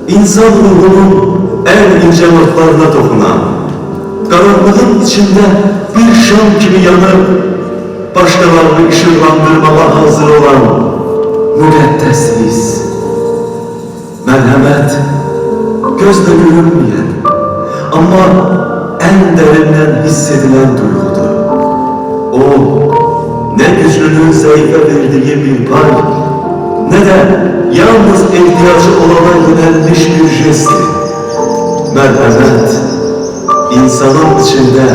insan ruhunun en ince notlarına dokunan, karanlığın içinde bir şam gibi yanıp, başkalarını ışıklandırmaya hazır olan müqəddəs his. Merhamet, gözle görünmeyen ama en derinden hissedilen duygudur. O, ne güçlünün zayıfa verdiği bir pay, ne de yalnız ihtiyacı olana yönelmiş bir jesttir. Merhamet, insanın içinde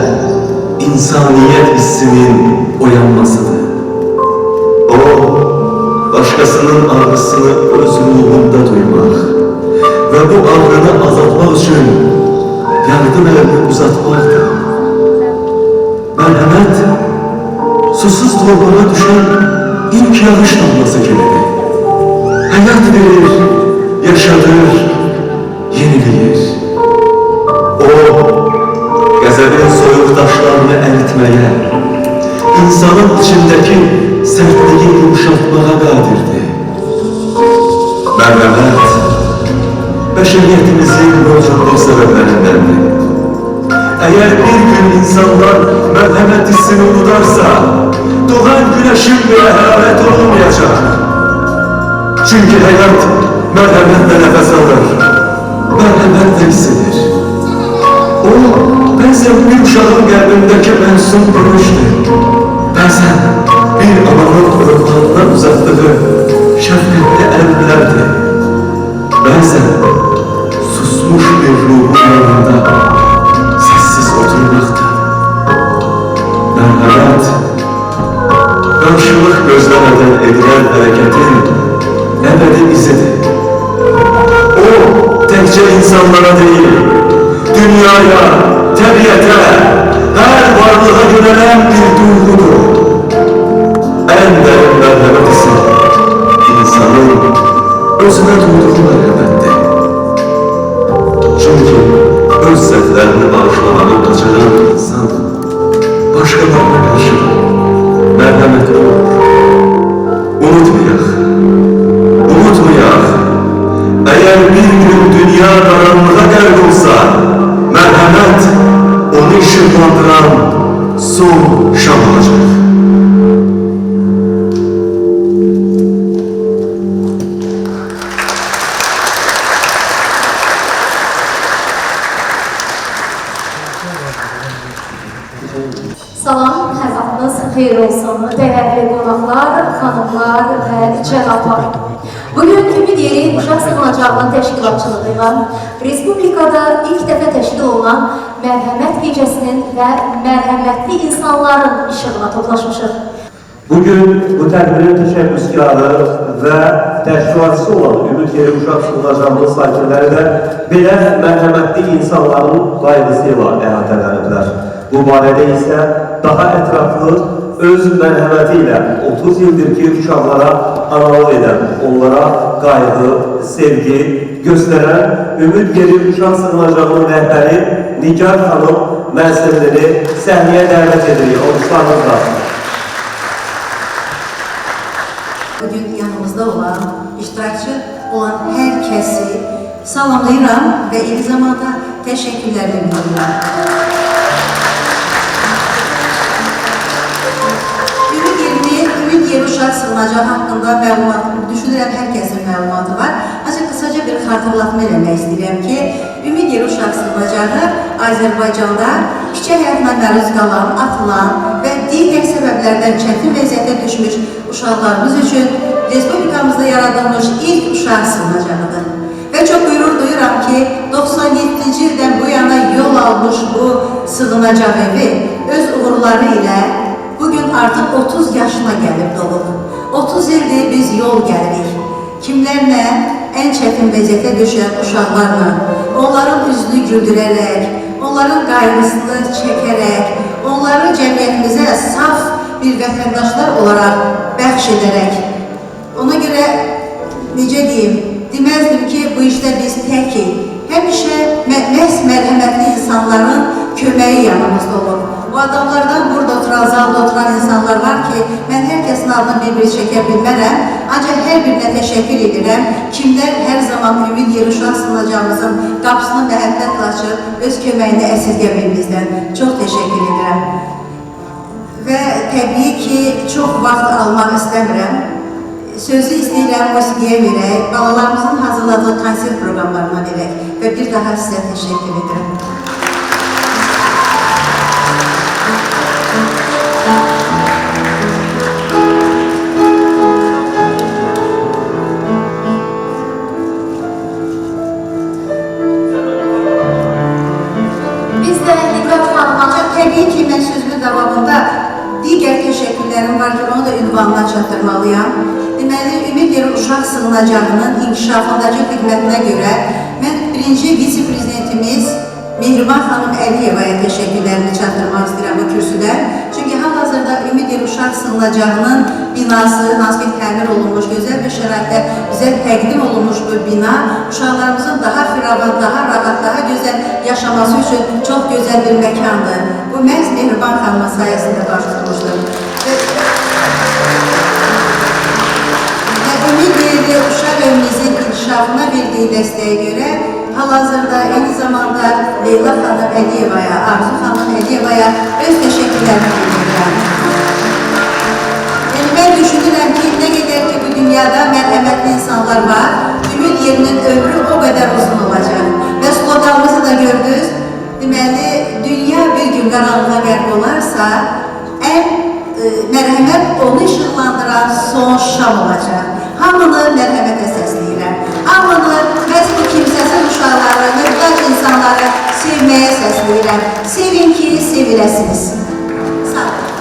insaniyet hissinin uyanmasıdır. O, başkasının ağrısını öz ruhunda duymak ve bu ağrını azaltmak için yardım elini uzatmaktır. Merhamet, susuz torbağa düşen ilk yağış damlası gibidir. Hayat verir, yaşatır, yenileyir. O, qəzəbin soyuq daşlarını əritməyə, insanın içindeki sertliği yumuşatmağa qadirdir. Merhamet, bəşəriyyətimizin mövcudluq səbəblərindəndir. Eğer bir gün insanlar merhamet hissini unutarsa, doğan güneşin bile hararet olmayacak. Çünkü hayat merhametle nefes alır, merhametle hissedilir. O, bazen bir uşağın kalbindeki mensum duruştur. Bazen bir ananın ırklarından uzattığı şefkatli ellerdir. Bazen susmuş bir ruhun yanında sessiz oturmaktır. Merhamet, karşılık gözlemeden edilen hareketin ebedi izidir. O, tekçe insanlara değil, dünyaya, tabiata, her varlığa yönelen bir duygudur. En derin merhamet ise insanın özüne duyduğu merhamettir. Çünkü öz zevklerini bağışlamanı kaçıran insan başkalarına karşı merhamet olur. Unutmayak, eğer bir gün dünya karanlığa gark olsa, merhamet onu ışıklandıran son şam olacak. Salam, hər vaxtınız xeyir olsun. Dəyərli qonaqlar, xanımlar və cənablar. Bugün Ümid Yeri Uşaq Sığınacağının təşkilatçılığı ilə Respublikada ilk dəfə təşkil olunan Mərhəmət Gecəsinin və mərhəmətli insanların işığına toplaşmışıq. Bugün bu tədbirin təşəbbüskarı və təşkilatçısı olan Ümid Yeri Uşaq Sığınacağının sakinləri də belə mərhəmətli insanların qayğısı ilə əhatələniblər. Bu barədə isə daha ətraflı öz mərhəməti ilə 30 ildir ki, uşaqlara analıq edən, onlara qayğı, sevgi göstərən Ümid Yeri Uşaq Sığınacağının rəhbəri Nigar xanım Mənsimlini səhnəyə dəvət edirik. Oluşlarınızla. Bugün yanımızda olan, iştirakçı olan hər kəsi salamlayıram və eyni zamanda təşəkkürlər bildirirəm. Ümid Yeri Uşaq Sığınacağı haqqında məlumat, düşünürəm hər kəsin məlumatı var. Ancaq qısaca bir xatırlatma eləmək istəyirəm ki, Ümid Yeri Uşaq Sığınacağı Azərbaycanda küçə həyatına məruz qalan, atılan və digər səbəblərdən çətin vəziyyətə düşmüş uşaqlarımız üçün Respublikamızda yaradılmış ilk uşaq sığınacağıdır. Və çox qürur duyuram ki, 97-ci ildən bu yana yol almış bu sığınacaq evi öz uğurları ilə bugün artıq 30 yaşına gəlib dolub. 30 ildir biz yol gəlirik. Kimlərlə? Ən çətin vəziyyətə düşən uşaqlarla, onların üzünü güldürərək, onların qayğısını çəkərək, onları cəmiyyətimizə saf bir vətəndaşlar olaraq bəxş edərək. Ona görə, necə deyim, deməzdim ki, bu işdə biz təkik. Həmişə məhz mərhəmətli insanların köməyi yanımızda olur. O adamlardan burada oturan, zalda oturan insanlar var ki, mən hər kəsin adını bir-bir çəkə bilmərəm, ancaq hər birinə təşəkkür edirəm. Kimlər hər zaman Ümid Yeri Uşaq Sığınacağımızın qapısını məhəbbətlə açıb, öz köməyini əsirgəmir bizdən. Çox təşəkkür edirəm. Və təbii ki, çox vaxt almaq istəmirəm. Sözü istəyirəm, musiqiyə verək, balalarımızın hazırladığı konsert proqramlarına verək və bir daha sizə təşəkkür edirəm. Biz de Nigar Hanım'a Təbii ki, mən sözümün davamında digər təşəkkürlərim var ki, onu da ünvanına çatdırmalıyam. Deməli, Ümid Yeri Uşaq Sığınacağının inkişafındakı xidmətinə görə mən birinci vitse-prezidentimiz Mehriban xanım Əliyevaya təşəkkürlərimi çatdırmaq istəyirəm bu kürsüdən. Çünki hal-hazırda Ümid Yeri Uşaq Sığınacağının binası, hansı ki təmir olunmuş, gözəl bir şəraitdə bizə təqdim olunmuş bu bina uşaqlarımızın daha firavan, daha rahat, daha gözəl yaşaması üçün çox gözəl bir məkandır. Bu məhz Mehriban xanımın sayəsində baş tutmuşdur. Ümid Yeri Uşaq evimizin inkişafına verdiği dəstəyə görə hal-hazırda eyni zamanda Leyla xanım Əliyevaya, Arzu xanım Əliyevaya öz təşəkkürlərimi bildirirəm. Yəni, mən düşünürəm ki, nə qədər ki bu dünyada mərhəmətli insanlar var, Ümid Yerinin ömrü o qədər uzun olacaq. Və sloganımızı da gördünüz, deməli, dünya bir gün qaranlığa qərq olarsa, ən mərhəmət onu işıqlandıran son şam olacaq. Hamını mərhəmətə səsləyirəm. Hamını məhz bu kimsəsiz uşaqları, möhtac insanları sevməyə səsləyirəm. Sevin ki, seviləsiniz. Sağ olun.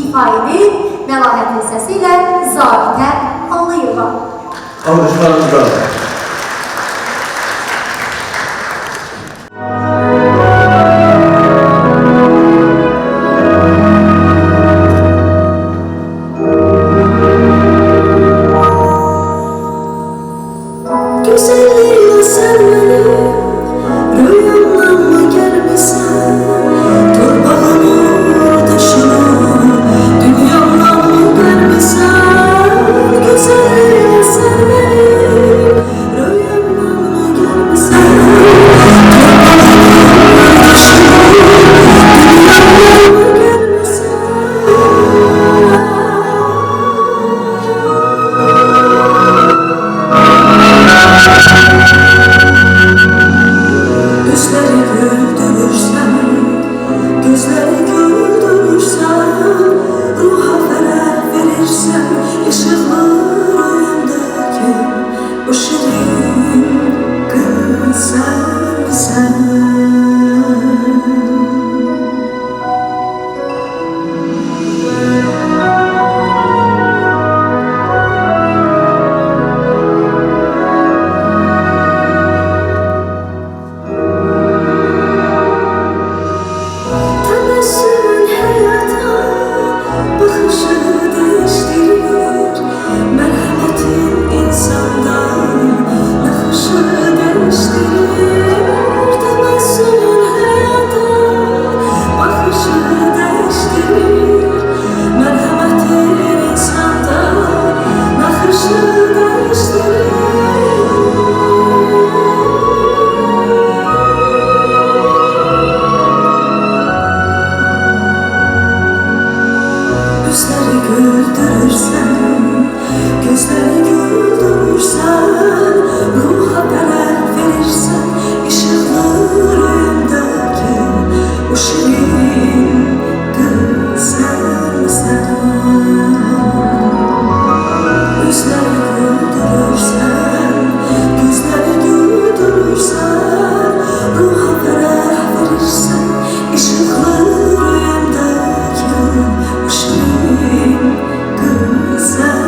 İfaili məlahətli səsiyle Zabitə Alıyeva. Alkışlarınızla. Güzelliğine sen beni rüyamdan mı gelmişsen, torbağımı taşını dünyamdan mı gelmişsen? Güzelliğine sen beni rüyamdan mı gelmişsen, torbağımı taşını dünyamdan mı gelmişsen? Gözleri güldürürsen, gözleri güldürürsen, ruha ferah verirsen, ışıklar ayağındaki o şirin kız sen. Tebessümün hayata bakışı değiştirir, merhametin insandan nakışı değiştirir. Tebessümün hayata bakışı değiştirir, merhametin insandan nakışı değiştirir. Gözleri güldürürsen, gözleri güldürürsen, ruha ferah verirsen, ışıklar ayağındaki o şirin kız sen. Gözleri güldürürsen, gözleri güldürürsen, ruha ferah verirsen, ışıklar ayağındaki o şirin kız sen.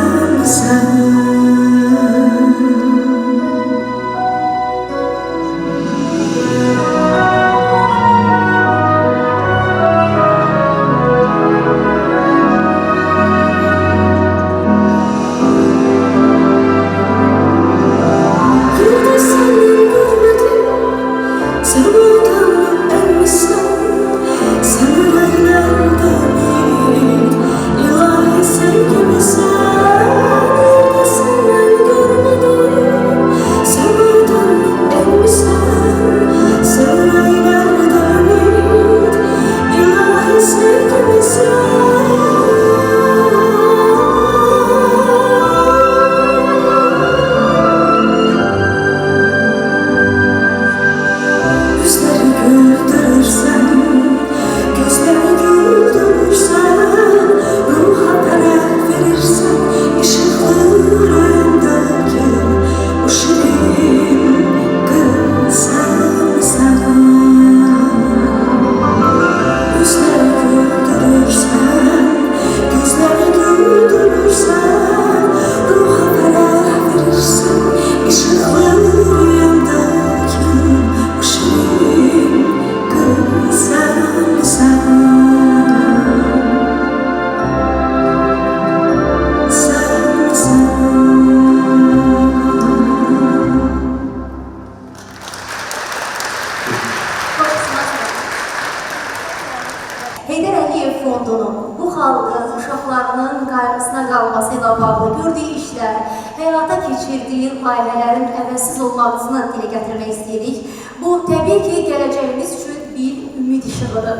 girdiyi layihələrin əvəzsiz olmasını dilə gətirmək istəyirik. Bu, təbii ki, gələcəyimiz üçün bir ümid işığıdır.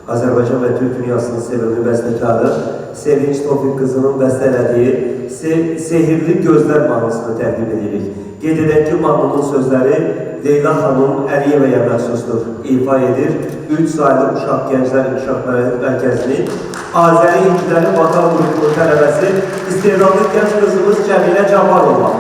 Azərbaycan və Türk dünyasının sevimli bəstəkarı Sevinç Tofiq qızının bəstələdiyi Sehirli Gözlər mahnısını təqdim edirik. Qeyd edək ki, mahnının sözləri Leyla xanım Əliyevəyə məxsusdur. İfa edir 3 saylı Uşaq Gənclər İnkişaf Mərkəzinin Azəri İlkləri Vokal qrupunun tələbəsi istedadlı gənc qızımız Cəmilə Cabbarova.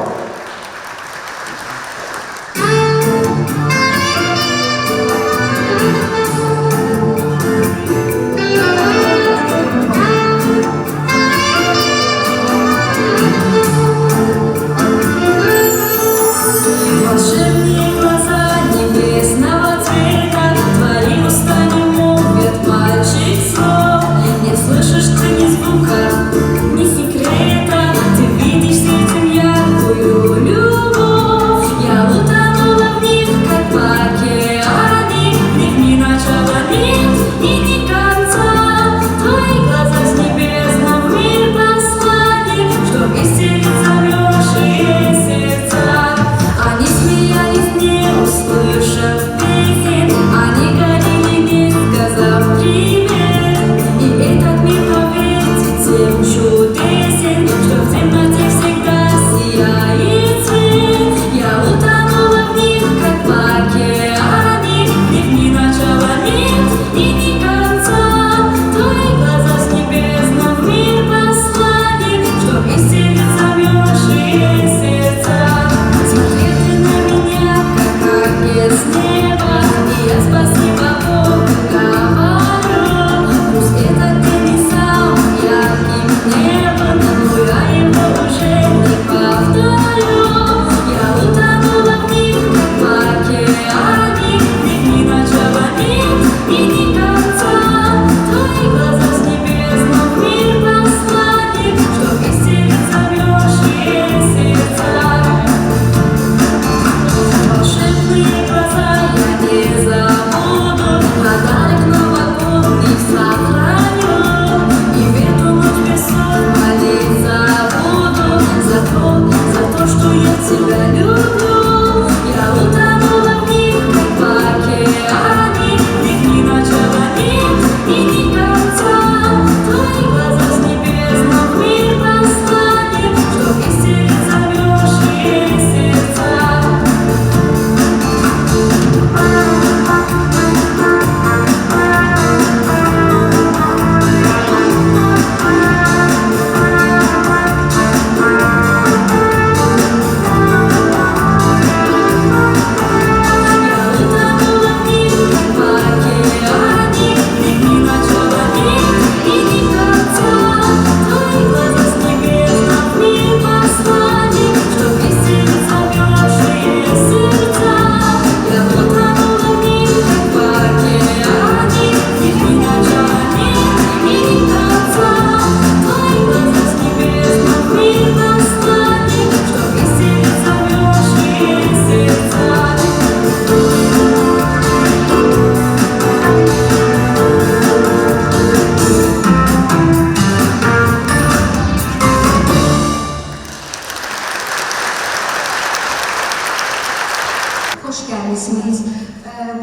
Xoş gəlmisiniz.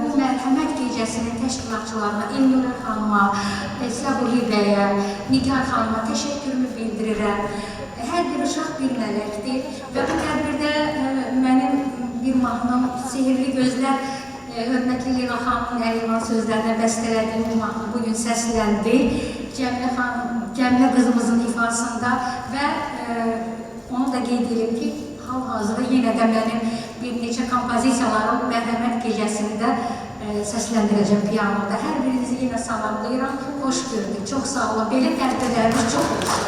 Bu mərhəmət gecəsinin təşkilatçılarına, Elnur xanıma, Səbuhi bəyə, Nigar xanıma təşəkkürümü bildirirəm. Hər bir uşaq bir mələkdir və bu tədbirdə mənim bir mahnım Sehirli Gözlər hörmətli Leyla xanımın Əliman sözlərinə bəstələdiyim bu mahnı bugün səsləndi. Cəmilə qızımızın ifasında və onu da qeyd edim ki, hal-hazırda yenə də mənim bir neçə kompozisiyalarım mərhəmət gecəsində səsləndirəcəm piyanoda. Hər birinizi yenə salamlayıram. Xoş gördük. Çox sağ olun. Belə tədbirlərimiz çox olsun.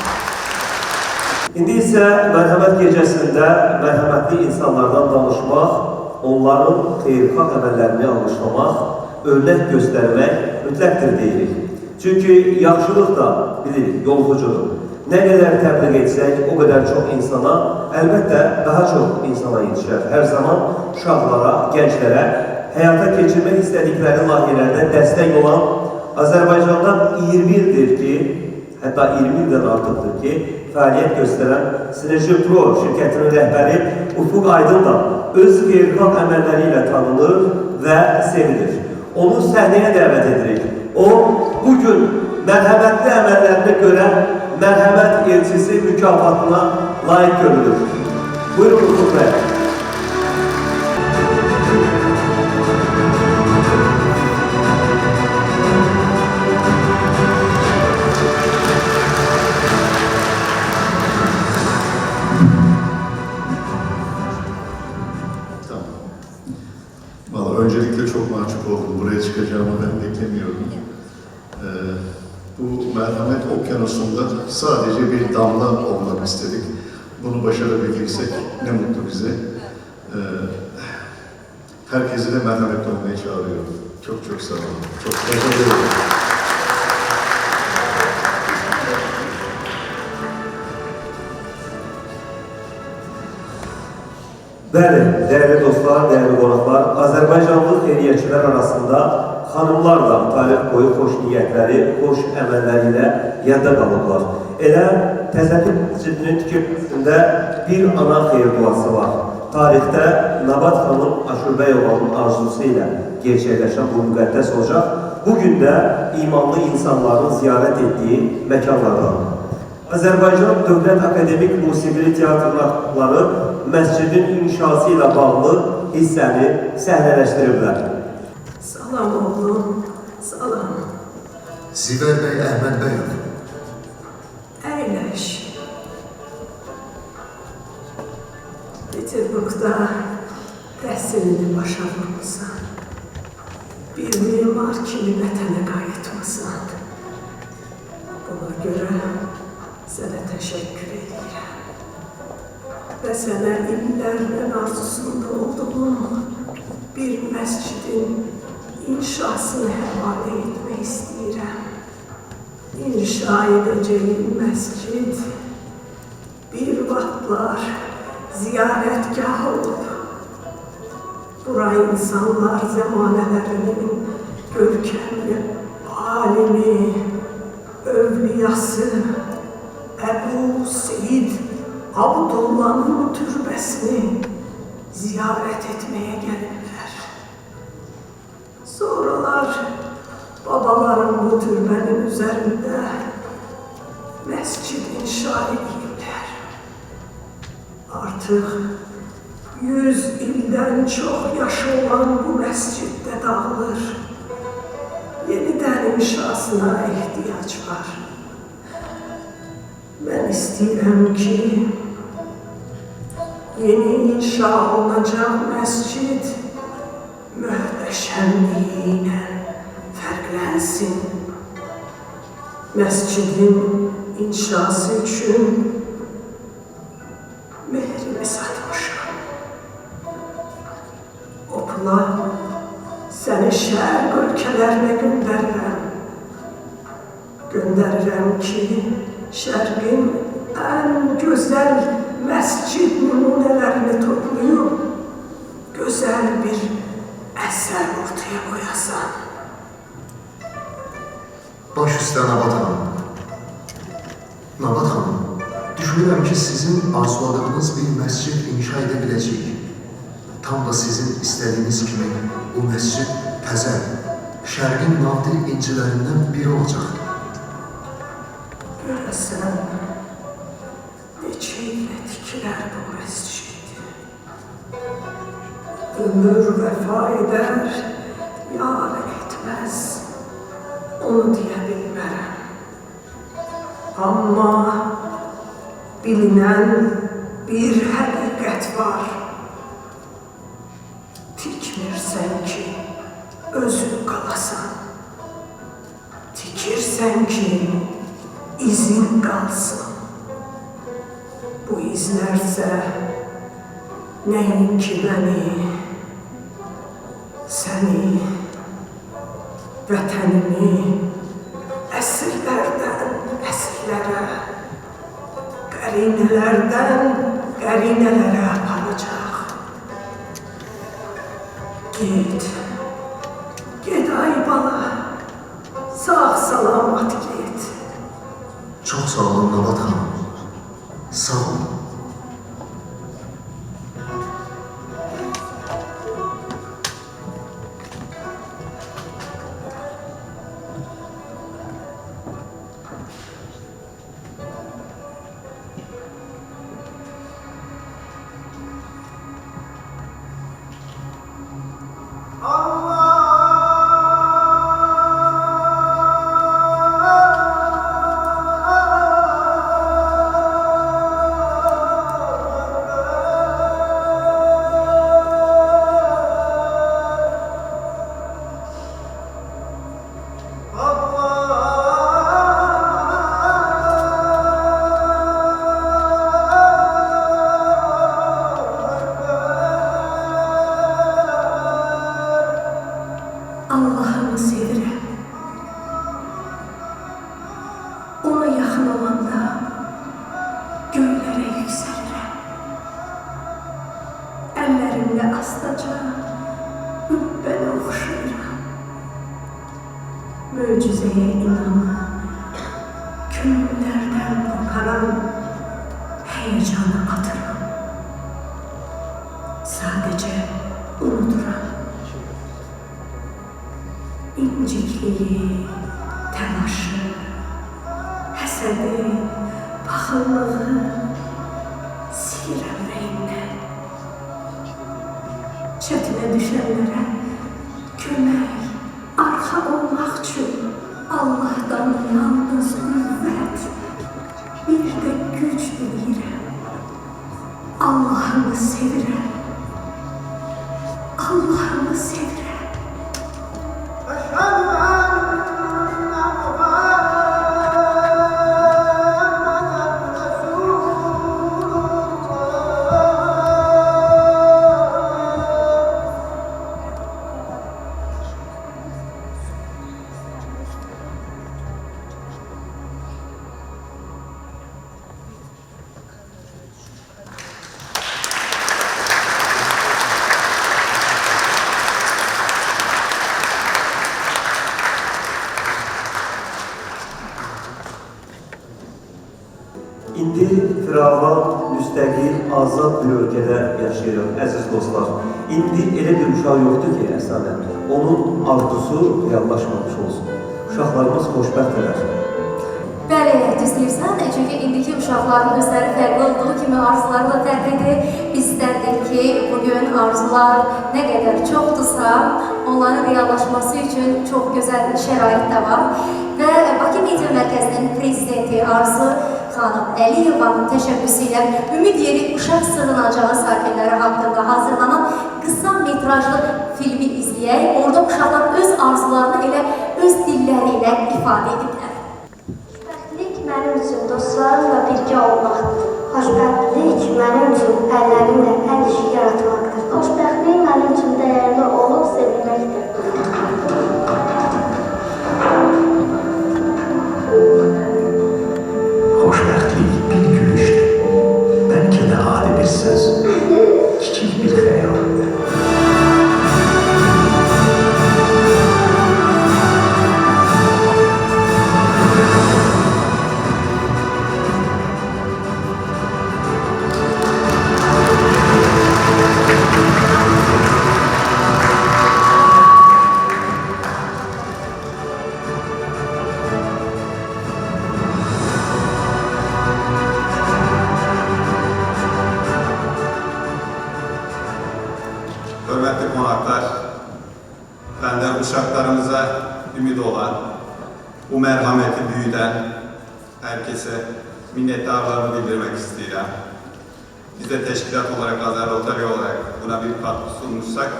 İndi isə mərhəmət gecəsində mərhəmətli insanlardan danışmaq, onların xeyirxah əməllərini almışlamaq, örnək göstərmək mütləqdir deyirik. Çünki yaxşılıq da bilirik, yolxucudur. Nə qədər təbliğ etsək, o qədər çox insana, əlbəttə daha çox insana yetişər. Hər zaman uşaqlara, gənclərə həyata keçirmək istədikləri layihələrdə dəstək olan Azərbaycanda 20 ildir ki, hətta 20 ildən artıqdır ki, fəaliyyət göstərən Sinerji Pro şirkətinin rəhbəri Ufuk Aydın da öz xeyirxah əməlləri ilə tanınır və sevilir. Onu səhnəyə dəvət edirik. O, bugün mərhəmətli əməllərinə görə mərhəmət elçisi mükafatına layiq görülür. Buyurun Ufuk bəy. Öncelikle çok mahcup oldum. Buraya çıkacağımı ben beklemiyordum. Bu merhamet okyanusunda sadece bir damla olmak istedik. Bunu başarabildiysek ne mutlu bize. Herkesi de merhametli olmaya çağırıyorum. Çok çok sağ olun. Çok teşekkür ederim. Bəli, dəyərli dostlar, dəyərli qonaqlar, Azərbaycanlı xeyriyyətçilər arasında xanımlar da tarix boyu xoş niyyətləri, xoş əməlləri ilə yadda qalıblar. Elə Təzəpir məscidinin tikilməsində bir ana xeyir duası var. Tarixdə Nabat xanım Aşurbəyovanın arzusu ilə gerçəkləşən bu müqəddəs ocaq bugün də imanlı insanların ziyarət etdiyi məkanlardan. Azərbaycan Dövlət Akademik Musiqili Teatrları məscidin inşası ilə bağlı hissəni səhnələşdiriblər. Salam oğlum, salam. Ziver Bey, Əhməd Bəyov. Əyləş. Peterburqda təhsilini başa vurmusan. Bir mimar kimi vətənə qayıtmısan. Buna görə sənə təşəkkür edirəm. Və sənə illərdən arzusunda olduğum bir məscidin inşasını həvalə etmək istəyirəm. İnşa edəcəyim məscid bir vaxtlar ziyarətgah olub. Bura insanlar zəmanələrinin görkəmli alimi, övliyası, Əbu Seyid Abdullah'ın türbəsini ziyarət etməyə gəlirlər. Sonralar babalarım bu türbənin üzərində məscid inşa edirlər. Artıq 100 ildən çox yaşı olan bu məsciddə dağılır. Yenidən inşasına ehtiyac var. Mən istəyirəm ki, yeni inşa olunacaq məscid möhtəşəmliyi ilə fərqlənsin. Məscidin inşası üçün mehrimi satmışam. O pula səni şərq ölkələrinə göndərirəm ki, Şərqin ən gözəl məscid nümunələrini toplayıb, gözəl bir əsər ortaya qoyasan. Baş üstə Nabat xanım. Nabat xanım, düşünürəm ki, sizin arzuladığınız bir məscid inşa edə biləcəyik. Tam da sizin istədiyiniz kimi bu məscid təzə, Şərqin nadir incilərindən biri olacaq. Görəsən, neçə ilə tikilər bu məscid? Ömür vəfa edər, yar etməz, onu deyə bilmərəm. Amma bilinən bir həqiqət var. Tikmirsən ki, özün qalasan. Tikirsən ki, izin qalsın. Bu izlərsə nəinki məni, səni, vətənimi əsrlərdən əsrlərə, qərinələrdən qərinələrə aparacaq. Get ay bala, sağ salamat get. Çox sağ olun Nabat xanım. Sağ olun. Allah'ımı sevirəm. Ona yaxın olanda göylərə yüksəlirəm. Əllərimlə astaca übbəni oxşayıram. Möcüzəyə inanıb könüllərdən qoparan həyəcanı atıram. Sadəcə unuduram. İncikliyi, təlaşı, həsədi, paxıllığı silirəm ürəyimdən. Çətinə düşənlərə kömək, arxa olmaq üçün Allah'dan yalnız qüvvət, bir də güc diləyirəm. Allah'ımı sevirəm. Allah'ımı sevirəm. İndi firavan, müstəqil, azad bir ölkədə yaşayırıq, əziz dostlar. İndi elə bir uşaq yoxdur ki, əsasən, onun arzusu reallaşmamış olsun. Uşaqlarımız xoşbəxtdirlər. Bəli, düzləyirsən, çünki indiki uşaqların özləri fərqli olduğu kimi arzuları da fərqlidir. Biz istərdik ki, bugün arzular nə qədər çoxdursa, onların reallaşması üçün çox gözəl şərait də var. Və Bakı Media Mərkəzinin prezidenti Arzu xanım Əliyevanın təşəbbüsü ilə Ümid Yeri Uşaq Sığınacağı sakinləri haqqında hazırlanan qısa metrajlı filmi izləyək. Orada uşaqlar öz arzularını elə öz dilləri ilə ifadə ediblər. Xoşbəxtlik mənim üçün dostlarımla birgə olmaqdır. Xoşbəxtlik mənim üçün əllərimlə hər işi yaratmaqdır. Xoşbəxtlik mənim üçün dəyərli olub sevilməkdir. Xoşbəxtlik bir gülüşdür. Bəlkə də adi bir söz, kiçik bir xəyal. Hörmətli qonaqlar, bəndən uşaqlarımıza ümid olan, bu mərhaməti büyüdən hər kəsə minnətdarlığımı bildirmək istəyirəm. Biz də təşkilat olaraq, Azər Rotary olaraq buna bir katkı sunmuşsak,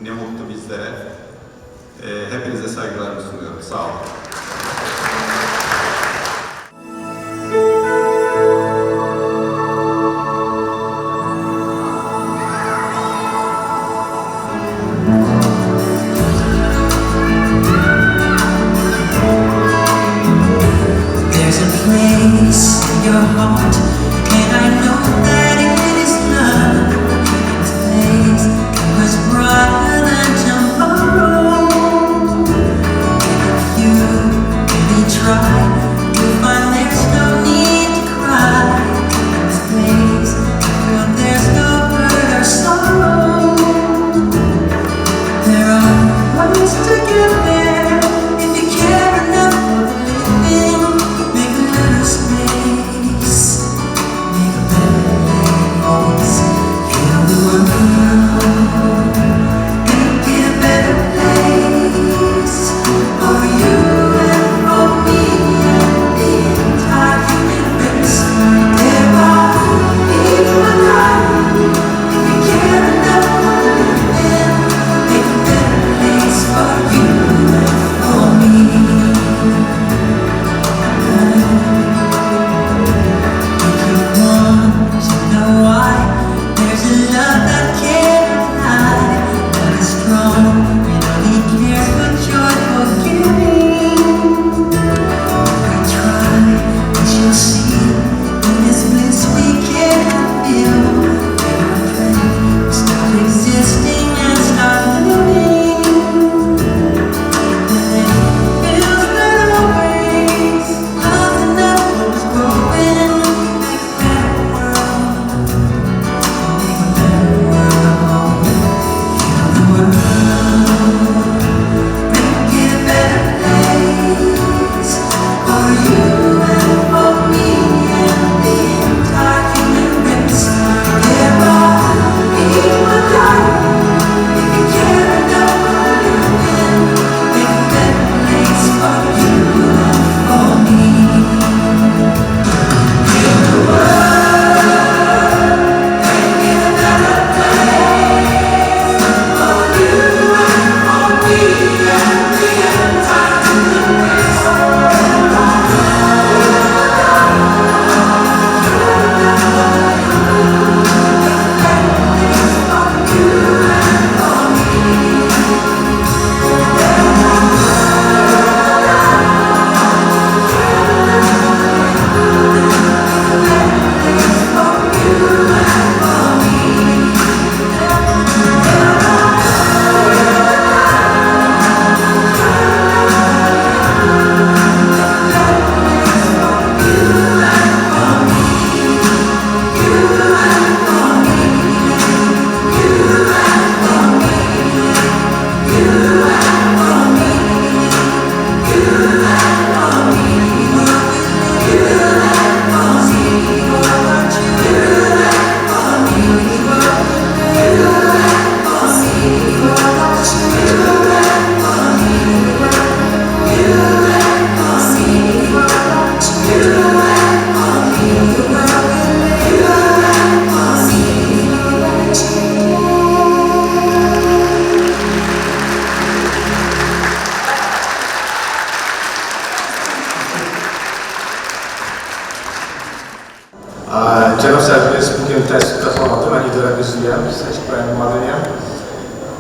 ne mutlu bizlere. Hepinize saygılarımı sunuyorum. Sağ olun. There's a place in your heart, and I know that it is love. It's a place that was brighter than tomorrow. And if you really try, you'll find there's no need to cry.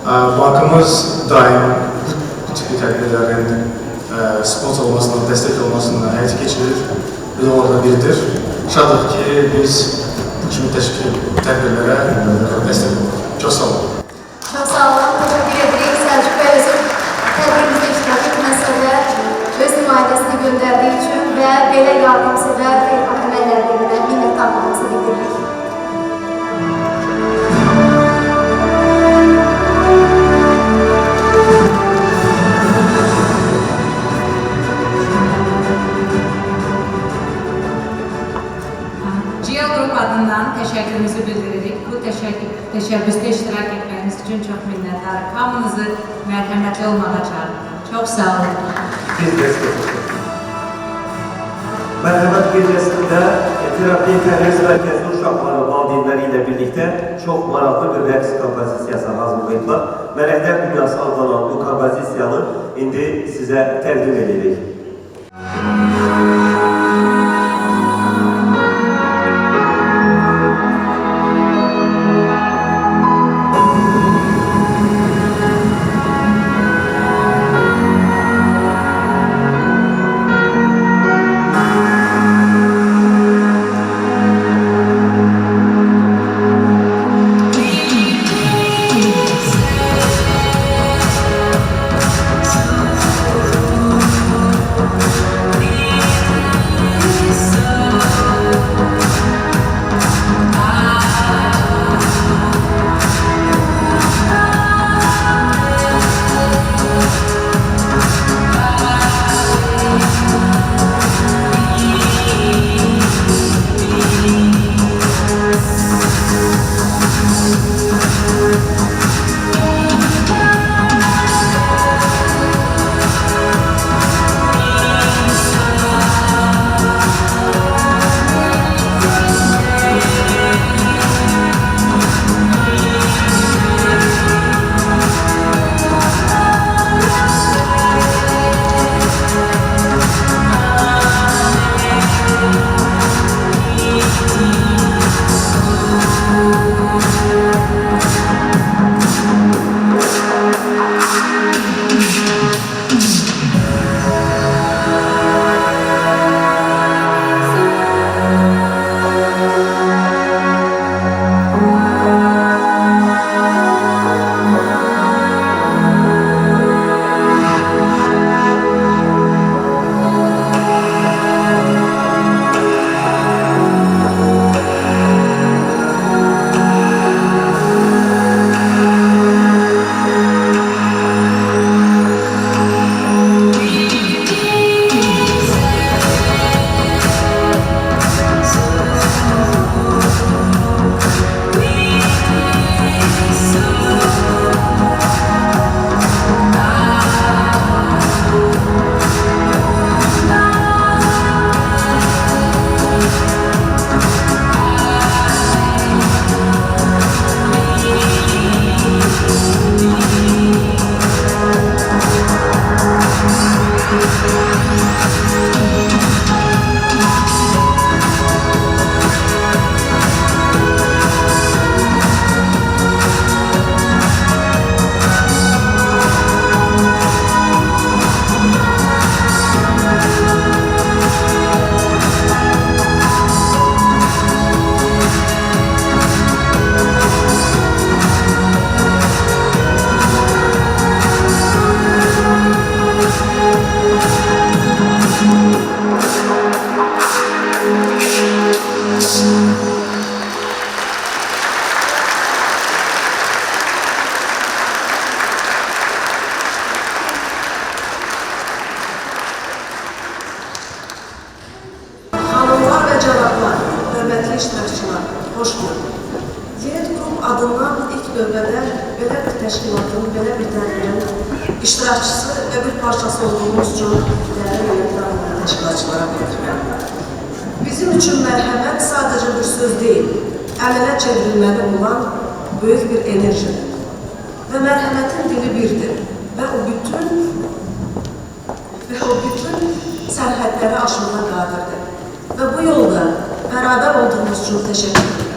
Bankımız daim bu tipli tədbirlərin sponsor olmasına, dəstək olmasına həyata keçirir. Bir orada biridir. Şadıq ki, biz bu kimi tədbirlərə dəstək oluruz. Çox sağ olun. Çox sağ olun. Təşəkkür edirik. Səlcuq bəy özü tədbirimizdə iştirak etməsə də öz nümayəndəsini göndərdiyi üçün və belə yardımsevər əməllərinə minnətdarlığımızı bildiririk. GEO Group adından təşəkkürümüzü bildiririk. Bu təşəbbüsdə iştirak etməyiniz üçün çox minnətdarıq. Hamınızı mərhəmətli olmağa çağırırıq. Çox sağ olun. Biz destek olduk. Merhamet gecesinde terapi terhis merkezi uşaqları valideynləri ilə birlikte çok maraqlı bir rəqs kompozisiyası hazırlayıblar. Mələklər Dünyası adlanan bu kompozisiyanı indi sizə təqdim edirik. adından ilk növbədə belə bir təşkilatın, belə bir tədbirin iştirakçısı və bir parçası olduğumuz üçün dəyərli minnətdarlığımı təşkilatçılara bildirirəm. Bizim üçün mərhəmət sadəcə bir söz deyil, əmələ çevrilməli olan böyük bir enerjidir. Və mərhəmətin dili birdir və o bütün sərhədləri aşmağa qadirdir. Və bu yolda bərabər olduğumuz üçün təşəkkür edirəm.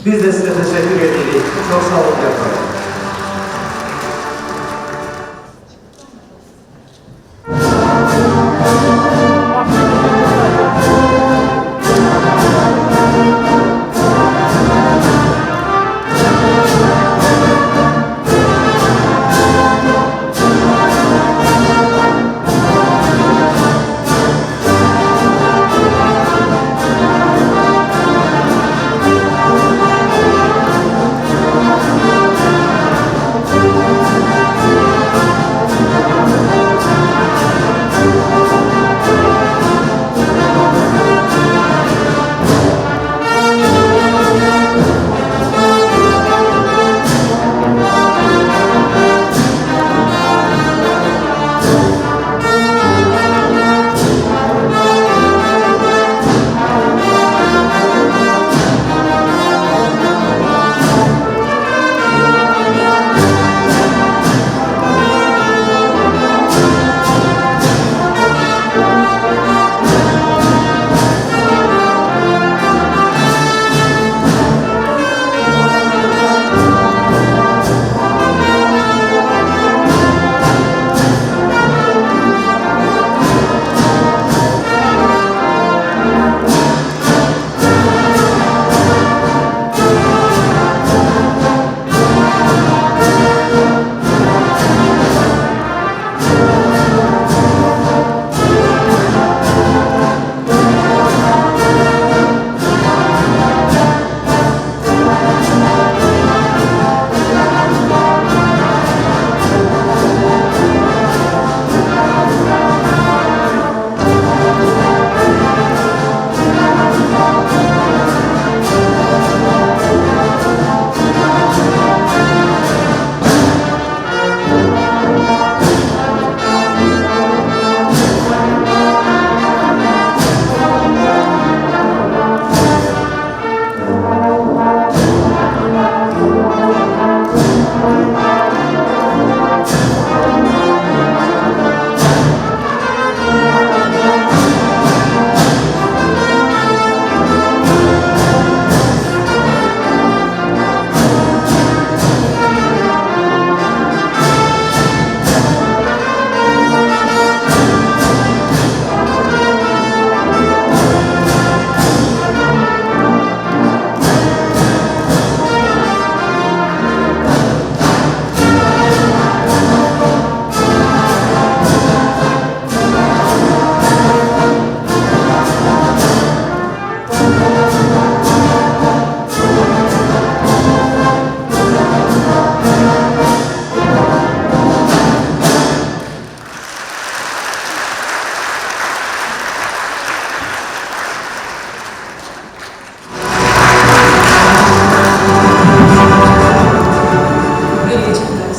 Biz de size teşekkür edirik. Çok sağ olun.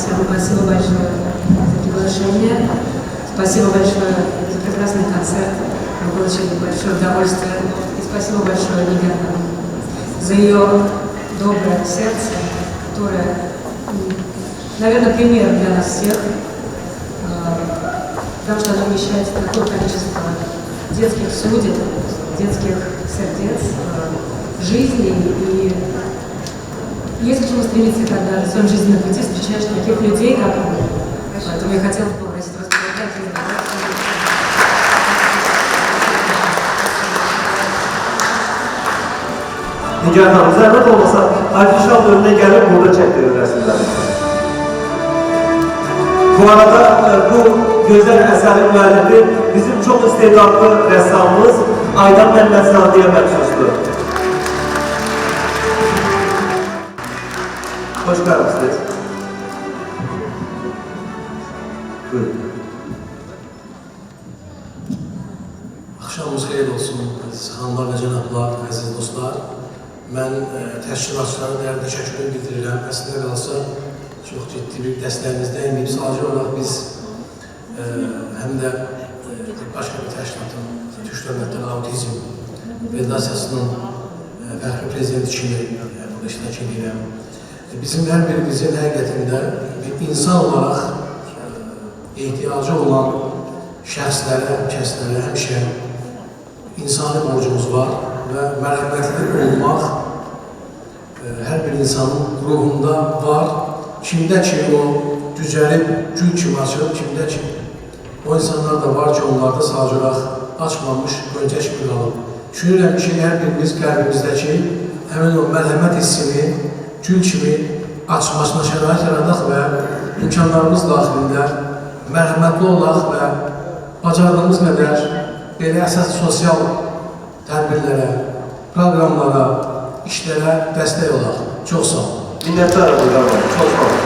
Всем спасибо большое за приглашение. Спасибо большое за прекрасный концерт. Мы получили большое удовольствие. И спасибо большое Нигану за ее доброе сердце, которое, наверное, пример для нас всех, потому что оно вмещает такое количество детских судеб, детских сердец, жизней. И есть к чему стремиться, когда в своем жизненном пути встречаешь таких людей, как мы. Поэтому я хотела бы попросить вас поблагодарить. Nigar Hanım, zəhmət olmasa, Alkişan önüne gəlib burada çəkdirir rəsmləri. Bu arada bu gözəl əsərin müəllifi bizim çox istedadlı rəssamımız Aydan Məmmədzadeyə məxsusdur. Hoş gəlmişsiniz. Buyurun. Axşamınız xeyir olsun, xanımlar və cənablar, əziz dostlar. Mən təşkilatçılara dəyərli təşəkkürümü bildirirəm. Əslində qalsa, çox ciddi bir dəstəyimizdə əməyib. Sadəcə olaraq biz həm də başqa bir təşkilatın, Türk Dövlətləri Autizm Federasiyasının fərqli prezidenti kimi burada iştirak edirəm. Bizim hər birimizin həqiqətində bir insan olaraq ehtiyacı olan şəxslərə, kəslərə həmişə insani borcumuz var və mərhəmətli olmaq hər bir insanın ruhunda var. Kimdə ki o düzəlib, gül kimi açılıb, kimdə ki o insanlar da var ki, onlarda sadəcə olaraq açmamış, gönçə kimi qalıb. Düşünürəm ki, hər birimiz qəlbimizdəki həmin o mərhəmət hissini gül kimi açmasına şərait yaradaq və imkanlarımız daxilində mərhəmətli olaq və bacardığımız qədər belə əsas sosial tədbirlərə, proqramlara, işlərə dəstək olaq. Çox sağ olun. Minnətdarım Nigar Hanım, çox sağ olun.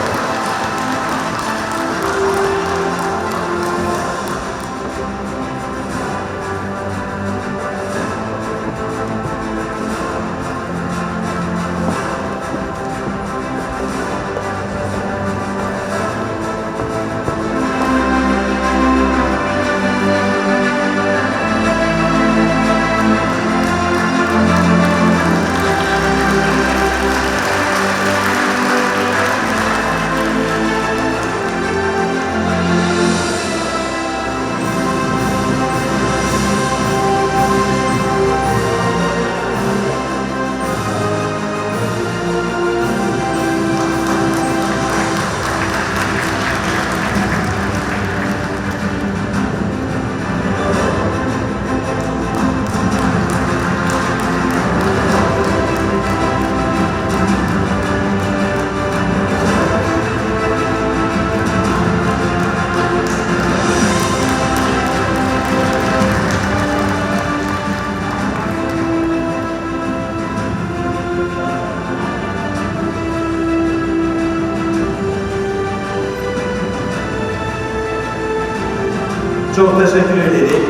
Çok teşekkür ederim.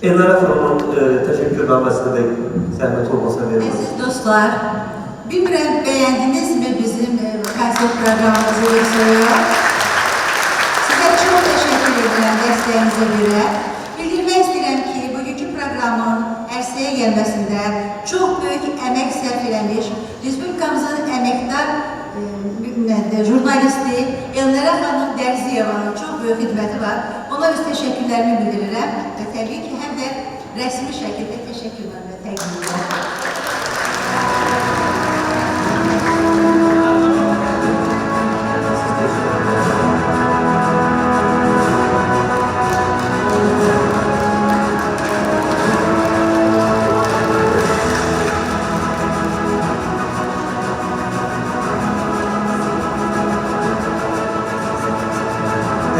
Elnara Hanım'ın teşekkürnamesine de zahmet olmasa verin. Aziz dostlar, bilmirəm beğendiniz mi bizim konsert programımızı Veso'ya? Size çok teşekkür ederim desteğinize göre. Bildirmek istedim ki bugünkü programın ərsəyə gelmesinde çok büyük emek sərf edilmiş, Respublikamızın emektar jurnalisti Elnara Hanım Dərziyevanın çok büyük hizmeti var. Ona biz teşekkürlerimi bildirirəm ve tabii ki hem de resmi şekilde teşekkürlerimi təqdim edirəm.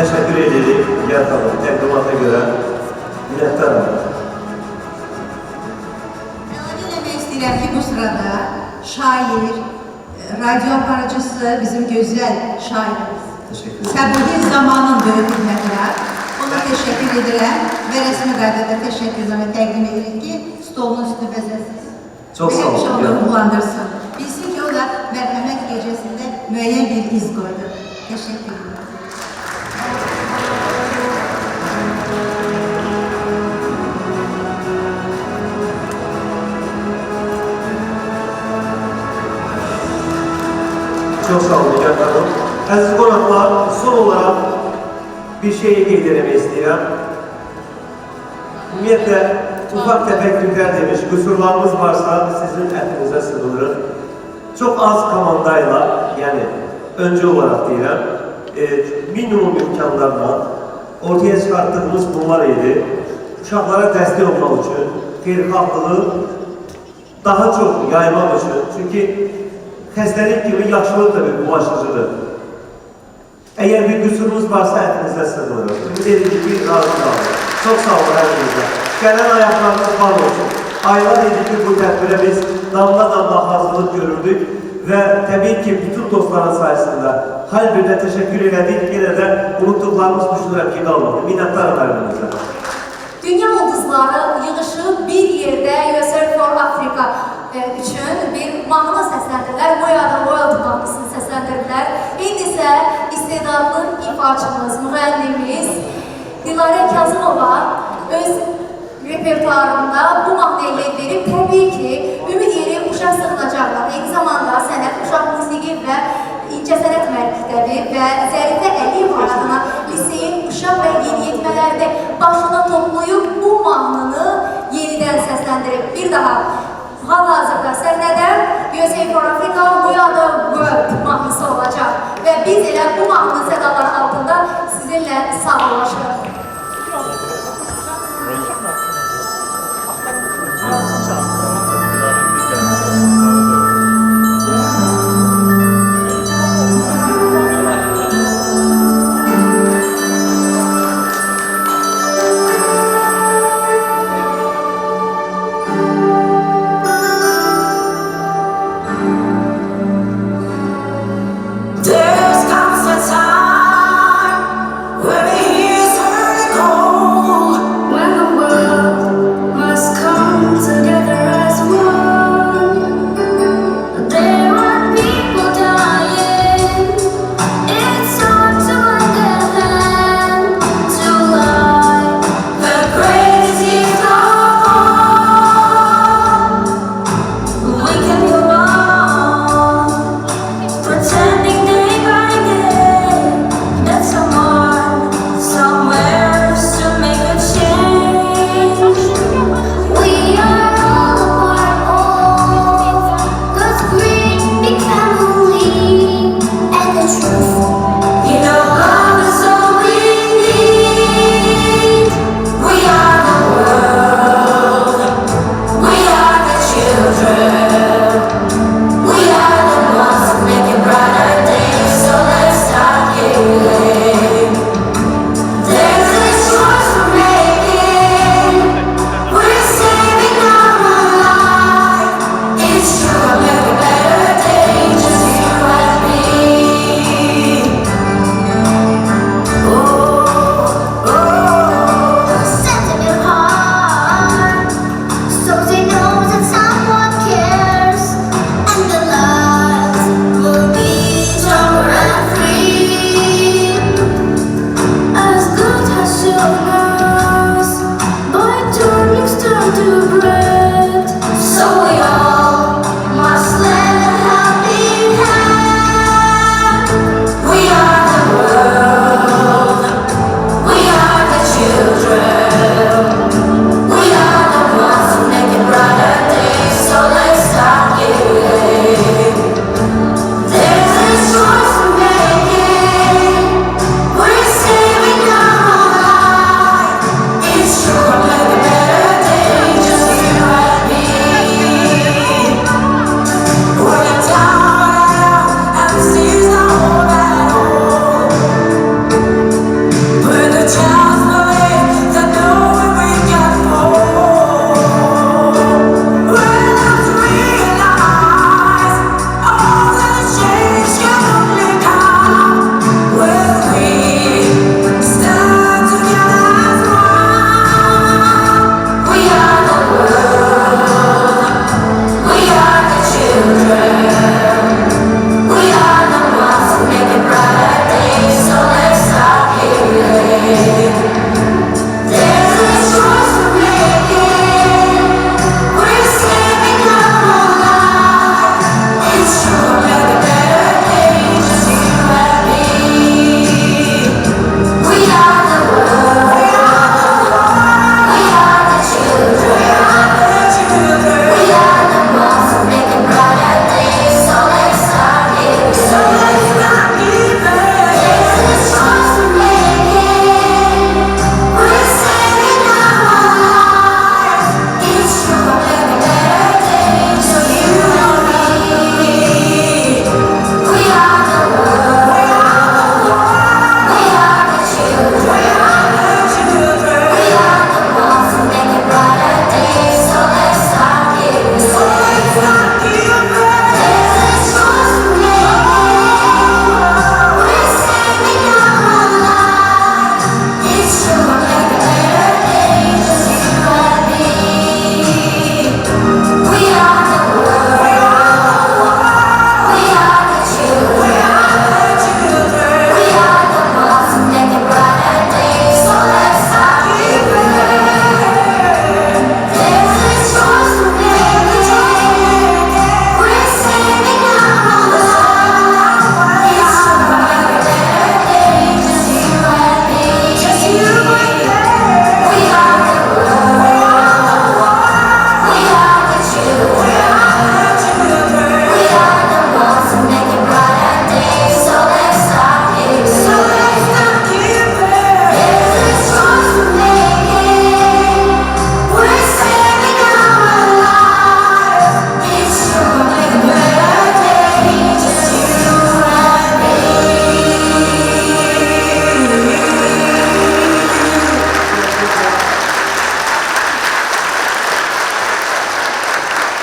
teşekkür edirik. Nigar xanım, təqdimata görə minnətdaram. Əlavə eləmək istəyirəm ki, bu sırada şair, radyo aparıcısı, bizim gözəl şairimiz. Səbuhi Zamanın böyük hürmətlər. Ona təşəkkür edirəm və rəsmi qaydada təşəkkürlərini təqdim edirik ki, stolun üstü bəzəsiz. Çox sağ olun. Həmişə onu ruhlandırsın. Bilsin ki, o da mərhəmət gecəsində müəyyən bir iz qoydu. Təşəkkür ederim. Çok sağ olun Nigar xanım. Əziz qonaqlar, son olaraq bir şeyi qeyd etmək istəyirəm. Ümumiyyətlə, ufaq təfək Güngər demiş, qüsurlarımız varsa sizin ətinizə sığınırıq. Çox az komandayla, yəni öncə olaraq deyirəm, minimum imkanlarla ortaya çıxarttığımız bunlar idi. Uşaqlara dəstək olmaq üçün, xeyirxahlığı daha çox yaymaq üçün. Çünki xəstəlik kimi yaşlılıq da bir bulaşıcıdır. Əgər bir qüsurumuz varsa ətinizdə sığınırıq. Ümid edirik ki, razı qalır. Çox sağ olun hər birinizə. Gələn ayaqlarınız var olsun. Aylar edik ki, bu tədbirə biz damla hazırlıq görürdük və təbii ki, bütün dostların sayəsində hər birinə təşəkkür elədik. Yenə də unutduqlarımız düşünürəm ki, qalmadı. Minnətdarım hər birinizə. Dünya ulduzları yığışıb bir yerdə USAID for Africa üçün bir mahnı səsləndirilər. Moyada Royalty mahnısını səsləndirilər. İndi isə istedadlı ifaçımız, müğənnimiz Dilarə Kazımova öz repertuarında bu mahnıya yer verib. Təbii ki, ümid yeri uşaq sığınacaqlar. Eyni zamanda sənət, uşaq musiqi və İncəsənət məktəbi və Zərifə Əliyev adına liseyin uşaq və yeniyetmələrdə başına toplayıb bu mahnını yenidən səsləndirib. Bir daha hal-hazırda səhnədə USAID for Africa We Are The World mahnısı olacaq və biz elə bu mahnı sədaları altında sizinlə sağollaşırıq.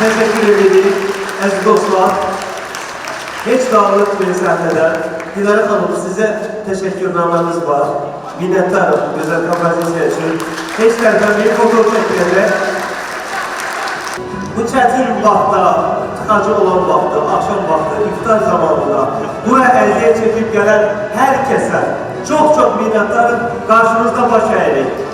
Teşekkür ederim əziz dostlar. Heç dağılıq bir səhnədən Dilara xanım, sizə təşəkkürnaməmiz var. Minnəttarım gözəl kompozisiya üçün. Heç tərəfdən bir foto çəkdirəcək. Bu çətin vaxtda, tıxacı olan vaxtda, akşam vaxtı, iftar zamanında bura əziyyət çəkib gələn hər kəsə çox minnəttarım. Qarşınızda baş əyirik.